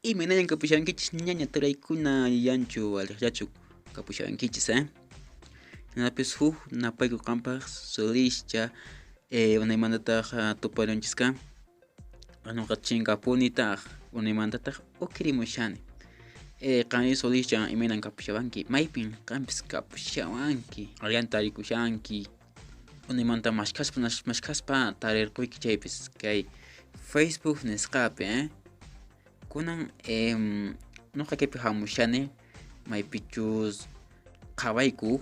Y menayan kapushankichis ñaña taraykuna yanchu aliqllachu kapushankichis napis huk napayku qampaq Solishcha unaymantataq tuparunchisqa nuqa chinkapunitaq unaymantataq ukirimushani qani Solishcha imaynan kapushawanki maypin qampis kapushawanki allanta rikushanki unaymanta mashkaspa tarirquyki chaypis kay Facebook nisqapi kunan nuqa kaypi hamushani maypichus qhawayku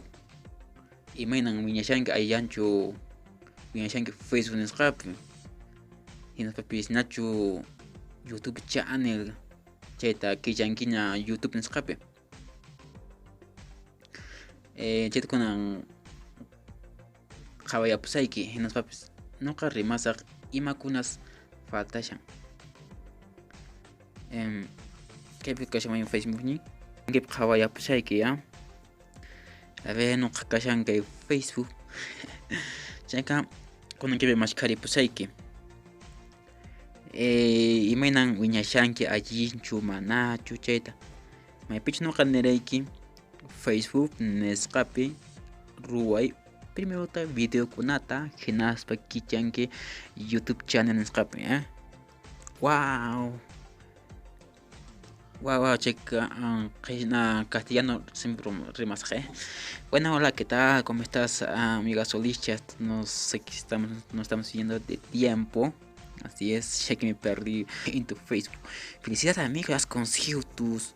imaynan wiñashanki ayllanchu wiñashanki Facebook nisqapi hinaspapis nachu YouTube channel chayta killankiña YouTube nisqapi chayta kunan qhawayapusayki hinaspapis nuqa rimasaq imakunas faltashan kaypi kashamayman Facebookñi kaypi qhawayapusayki a ver nuqa kashan kay Facebook chayqa kunan kaypi mashkharipusayki imaynan wiñashanki allinchu manachu chayta maypichu nuqa nirayki Facebook nisqapi ruway primerota videokunata hinaspa kichanki YouTube channel nisqapi wow chica castellano siempre rimasaj bueno, hola, ¿qué tal? ¿Cómo estás, amiga Solishcha? No sé que no estamos viendo de tiempo. Así es, ya que me perdí en tu Facebook. Felicidades, amiga, has conseguido tus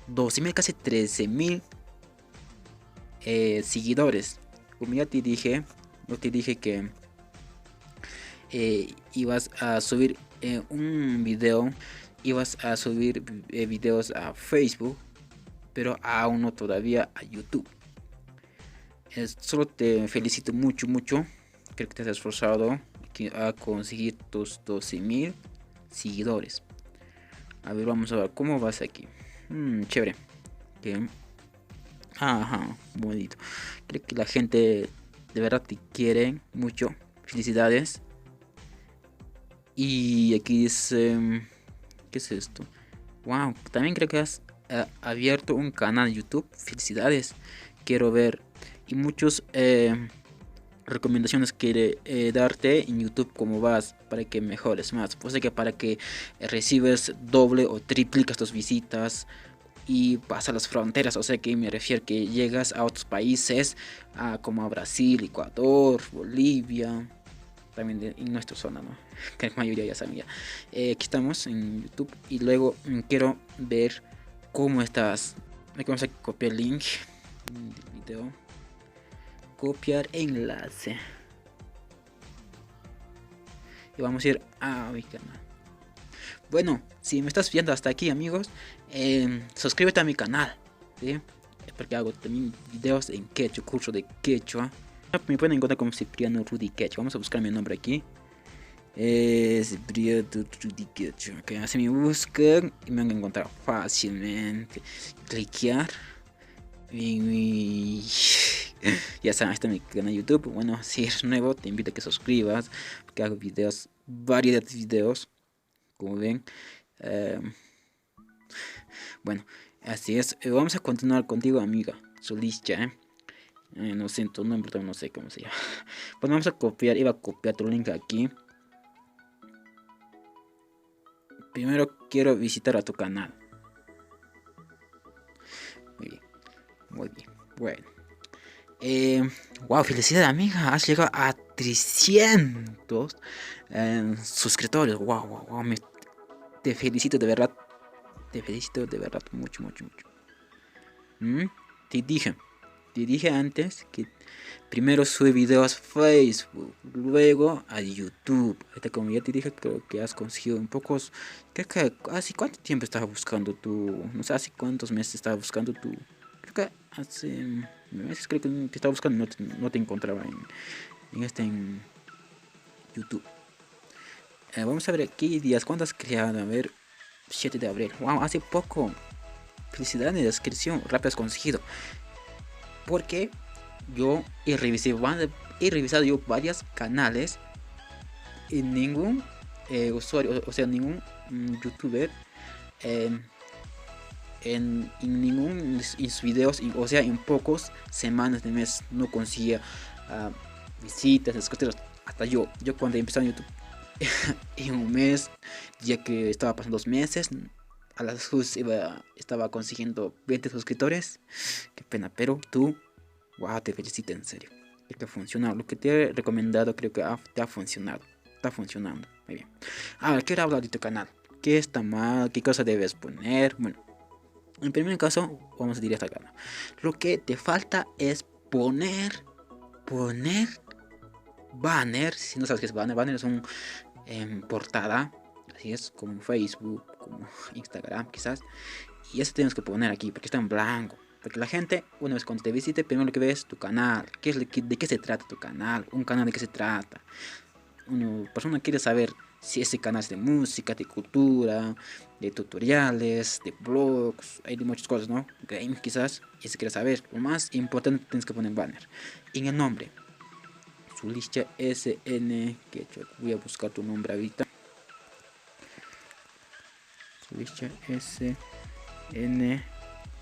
12.000, casi 13.000 seguidores. Como ya te dije, que ibas a subir un video. Ibas a subir videos a Facebook, pero aún no todavía a YouTube. Solo te felicito mucho. Creo que te has esforzado a conseguir tus 12.000 seguidores. A ver, vamos a ver cómo vas aquí. Chévere. Bonito. Creo que la gente de verdad te quiere mucho. Felicidades. Y aquí dice... ¿qué es esto? Wow, también creo que has abierto un canal de YouTube. Felicidades. Quiero ver. Y muchas recomendaciones quiere darte en YouTube cómo vas para que mejores más. Pues que para que recibes doble o triplicas tus visitas y pasas las fronteras. O sea que me refiero que llegas a otros países como a Brasil, Ecuador, Bolivia. También en nuestra zona, ¿no? Que la mayoría ya sabía. Aquí estamos en YouTube y luego quiero ver cómo estás. Aquí vamos a copiar el link del video. Copiar enlace. Y vamos a ir a mi canal. Bueno, si me estás viendo hasta aquí, amigos, suscríbete a mi canal, ¿sí? Porque hago también videos en quechua, curso de quechua. Me pueden encontrar como Cipriano Rudy Quechua. Vamos a buscar mi nombre aquí. Cipriano Rudy Quechua. Okay, así me buscan y me van a encontrar fácilmente. Cliquear. Ya saben, este es mi canal de YouTube. Bueno, si eres nuevo, te invito a que suscribas. Porque hago videos, variedad de videos. Como ven. Bueno, así es. Vamos a continuar contigo, amiga Solishcha, no sé tu nombre, no sé cómo se llama. Pues vamos a copiar, iba a copiar tu link aquí. Primero quiero visitar a tu canal. Muy bien. Bueno. Wow, felicidades, amiga. Has llegado a 300 suscriptores. Wow. Te felicito de verdad. Mucho. Te dije antes que primero sube videos a Facebook, luego a YouTube. Como ya te dije, creo que has conseguido un pocos. Creo que hace cuánto tiempo estabas buscando tu. No sé, hace cuántos meses estabas buscando tu Creo que hace meses creo que te estaba buscando, no te encontraba en YouTube. Vamos a ver qué días, cuánto has creado. A ver, 7 de abril. Wow, hace poco. Felicidades en la descripción, rápido has conseguido. Porque yo he revisado yo varios canales y ningún usuario, o sea, ningún youtuber en ningún de sus videos, o sea, en pocos semanas de mes no conseguía visitas, escuchas. Hasta yo cuando empecé en YouTube en un mes, ya que estaba pasando 2 meses, a las estaba consiguiendo 20 suscriptores. Qué pena, pero tú, wow, te felicito en serio. Creo que ha funcionado. Lo que te he recomendado creo que te ha funcionado. Está funcionando. Muy bien. Ahora, quiero hablar de tu canal. ¿Qué está mal? ¿Qué cosa debes poner? Bueno, en primer caso, vamos a directo al grano. Lo que te falta es poner banner. Si no sabes qué es banner, banner es un portada. Así es, como Facebook, como Instagram quizás. Y eso tienes que poner aquí, porque está en blanco. Porque la gente, una vez cuando te visite, primero lo que ve es tu canal. ¿De qué se trata tu canal? Un canal de qué se trata. Una persona quiere saber si ese canal es de música, de cultura, de tutoriales, de blogs, hay de muchas cosas, ¿no? Games quizás, y si quiere saber. Lo más importante tienes que poner banner. En el nombre, Zulischa SN, que voy a buscar tu nombre ahorita. Zulischa SN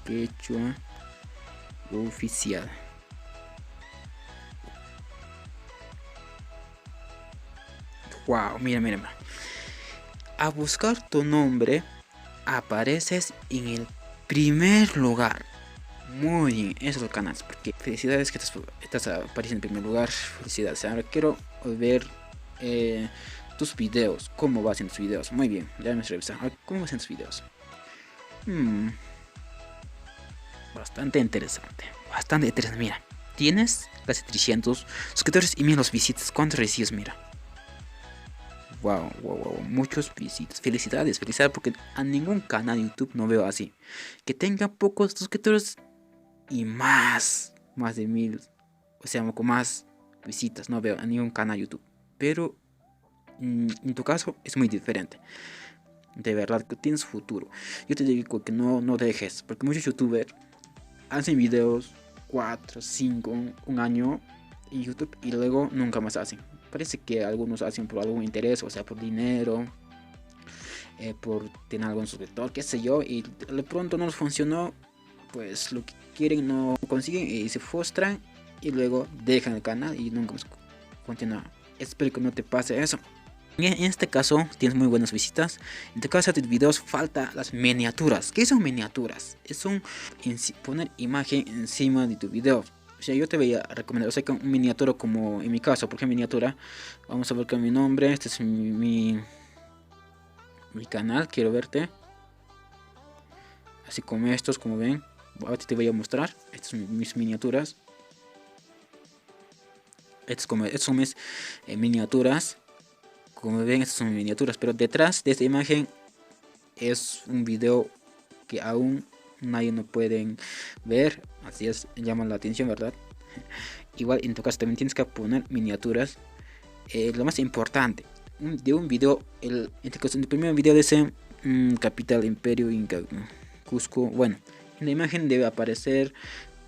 Quechua Oficial. Wow, mira. A buscar tu nombre apareces en el primer lugar. Muy bien, eso es el canal. Porque felicidades que estás apareciendo en primer lugar. Felicidades. Ahora quiero ver tus videos. ¿Cómo vas en tus videos? Muy bien, ya me revisado. ¿Cómo vas en tus videos? Bastante interesante. Mira, tienes casi 300 suscriptores y mira los visitas. ¿Cuántos recibes? Mira. Wow, muchos visitas. Felicidades porque a ningún canal de YouTube no veo así. Que tenga pocos suscriptores y más de 1000, o sea, con más visitas. No veo a ningún canal de YouTube. Pero en tu caso es muy diferente. De verdad que tienes futuro. Yo te digo que no dejes, porque muchos youtubers hacen videos 4, 5, un año en YouTube y luego nunca más hacen. Parece que algunos hacen por algún interés, o sea, por dinero, por tener algún suscriptor, qué sé yo, y de pronto no les funcionó, pues lo que quieren no consiguen y se frustran y luego dejan el canal y nunca más continúan. Espero que no te pase eso. En este caso tienes muy buenas visitas. En tu caso de videos falta las miniaturas. ¿Qué son miniaturas? Es poner imagen encima de tu video. O sea, yo te voy a recomendar, o sea, que un miniatura como en mi caso, porque miniatura, vamos a ver con mi nombre, este es mi canal, quiero verte. Así como estos, como ven, ahora te voy a mostrar, estas son mis miniaturas. Estas son mis miniaturas. Como ven, estas son miniaturas, pero detrás de esta imagen es un video que aún nadie no pueden ver. Así es, llama la atención, ¿verdad? Igual en tu caso también tienes que poner miniaturas. Lo más importante de un video, en este caso, el primer video de ese capital imperio Inca, Cusco. Bueno, en la imagen debe aparecer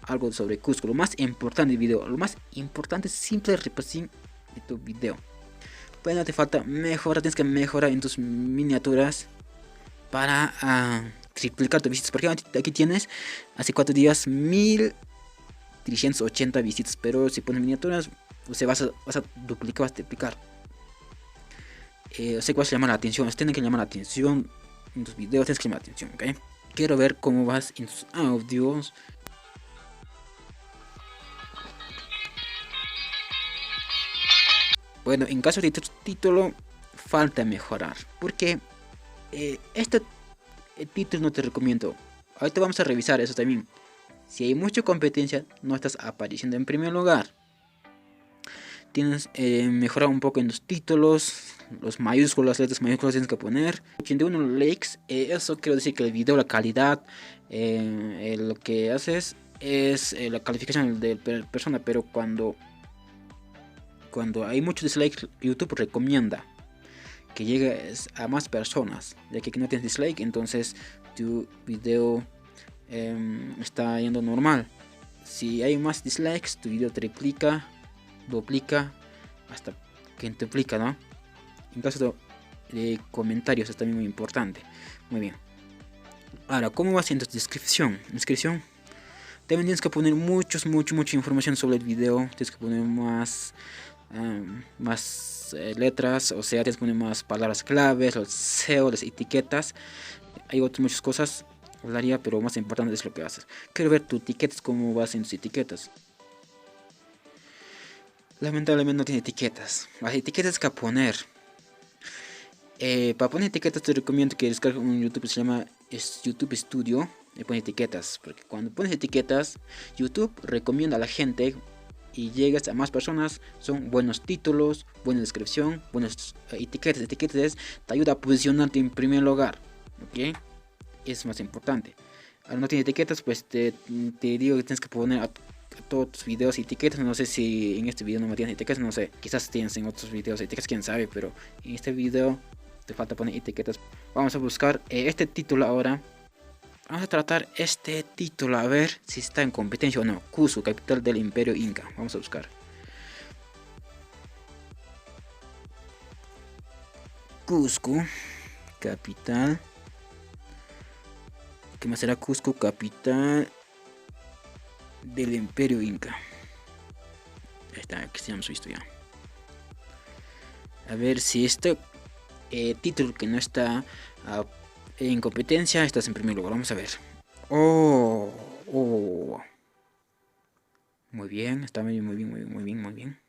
algo sobre Cusco. Lo más importante del video, lo más importante es simple repasín de tu video. Bueno, te falta mejorar, tienes que mejorar en tus miniaturas para triplicar tus visitas. Porque aquí tienes hace 4 días 1380 visitas, pero si pones miniaturas, o sea, vas a duplicar, vas a triplicar. O sea, que vas a llamar la atención, tienes que llamar la atención en tus videos, tienes que llamar la atención, ¿ok? Quiero ver cómo vas en tus audios. Bueno, en caso de título, falta mejorar. Porque este título no te recomiendo. Ahorita vamos a revisar eso también. Si hay mucha competencia, no estás apareciendo en primer lugar. Tienes mejorar un poco en los títulos. Los mayúsculos, las letras mayúsculas tienes que poner. 81 likes. Eso quiero decir que el video, la calidad, lo que haces es la calificación de persona, pero cuando hay muchos dislikes, YouTube recomienda que llegues a más personas, ya que no tienes dislike, entonces tu video está yendo normal. Si hay más dislikes, tu video triplica, duplica, hasta quintuplica, ¿no? En caso de comentarios es también muy importante. Muy bien. Ahora, ¿cómo va haciendo tu descripción? También tienes que poner mucha información sobre el video. Tienes que poner más letras, o sea, tienes que poner más palabras claves, los SEO, las etiquetas. Hay otras muchas cosas, hablaría, pero más importante es lo que haces. Quiero ver tus etiquetas, cómo vas en tus etiquetas. Lamentablemente no tiene etiquetas. Las etiquetas que poner. Para poner etiquetas te recomiendo que descargues un YouTube que se llama YouTube Studio. Y pone etiquetas, porque cuando pones etiquetas, YouTube recomienda a la gente y llegas a más personas. Son buenos títulos, buena descripción, buenas etiquetas. Etiquetas te ayuda a posicionarte en primer lugar, ¿ok? Es más importante. Ahora no tiene etiquetas, pues te digo que tienes que poner a todos tus videos etiquetas. No sé si en este video no me tienes etiquetas, no sé, quizás tienes en otros videos etiquetas, quién sabe, pero en este video te falta poner etiquetas. Vamos a buscar este título ahora. Vamos a tratar este título a ver si está en competencia o no. Cusco, capital del Imperio Inca. Vamos a buscar. Cusco, capital. ¿Qué más será? Cusco, capital del Imperio Inca. Ahí está, aquí se llama su historia. A ver si este título que no está en competencia, estás en primer lugar. Vamos a ver. Muy bien, está muy bien.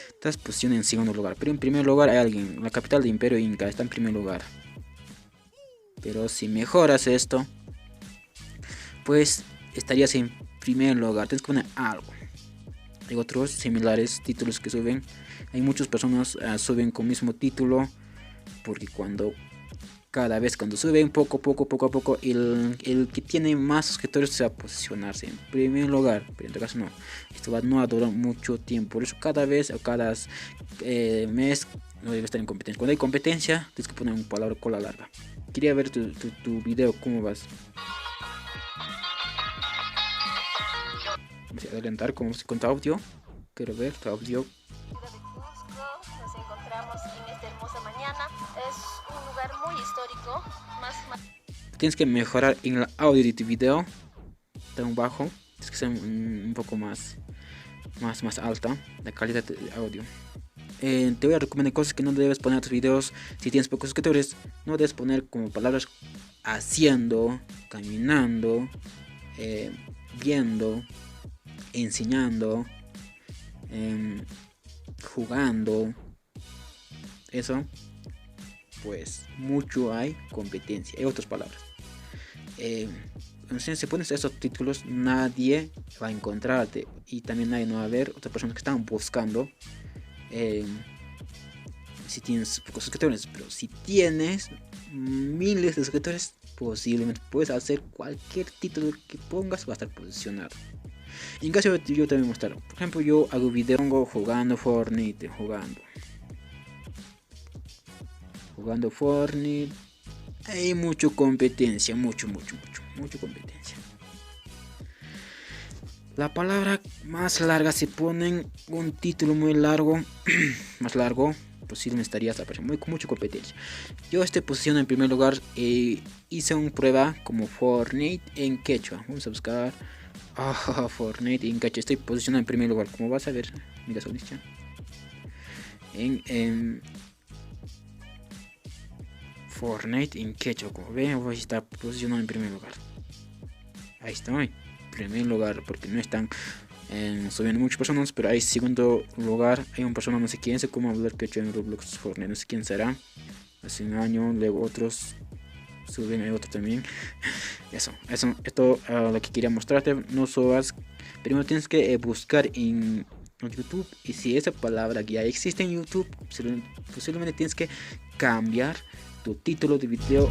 Estás posicionado en segundo lugar, pero en primer lugar hay alguien. La capital del Imperio Inca está en primer lugar. Pero si mejoras esto, pues estarías en primer lugar. Tienes que poner algo. Hay otros similares títulos que suben. Hay muchas personas suben con mismo título, porque cada vez cuando suben poco a poco, el que tiene más suscriptores se va a posicionarse en primer lugar. Pero en este caso no, esto no va a durar mucho tiempo. Por eso cada vez o cada mes no debe estar en competencia. Cuando hay competencia tienes que poner un palabra cola larga. Quería ver tu video, cómo vas. Vamos a adelantar cómo se cuenta audio. Quiero ver tu audio. Nos encontramos en esta hermosa mañana. Es un lugar muy histórico. Tienes que mejorar en el audio de tu video. Tan bajo. Tienes que ser un poco más alta la calidad de audio. Te voy a recomendar cosas que no debes poner a tus videos. Si tienes pocos suscriptores, no debes poner como palabras haciendo, caminando, viendo, enseñando, jugando. Eso, pues mucho hay competencia. Hay otras palabras. Entonces, si pones esos títulos, nadie va a encontrarte y también nadie no va a ver otras personas que están buscando. Si tienes pocos suscriptores, pero si tienes miles de suscriptores, posiblemente puedes hacer cualquier título que pongas, va a estar posicionado. En caso yo también mostrar, por ejemplo, yo hago video jugando Fortnite, jugando Fortnite. Hay mucha competencia, mucho competencia. La palabra más larga, se ponen un título muy largo, más largo, posiblemente estarías apareciendo con mucha competencia. Yo estoy posicionado en primer lugar. Hice una prueba como Fortnite en quechua. Vamos a buscar Fortnite en quechua. Estoy posicionado en primer lugar, como vas a ver. Mira su audición. En Fortnite en quechua, como ven, voy a estar posicionado en primer lugar. Ahí estoy, primer lugar, porque no están subiendo muchas personas, pero hay segundo lugar. Hay una persona, no sé quién, sé cómo hablar quechua en Roblox Fortnite, no sé quién será. Hace un año, luego otros suben, hay otro también. Esto lo que quería mostrarte. No subas, primero tienes que buscar en YouTube, y si esa palabra ya existe en YouTube, posiblemente tienes que cambiar tu título de video.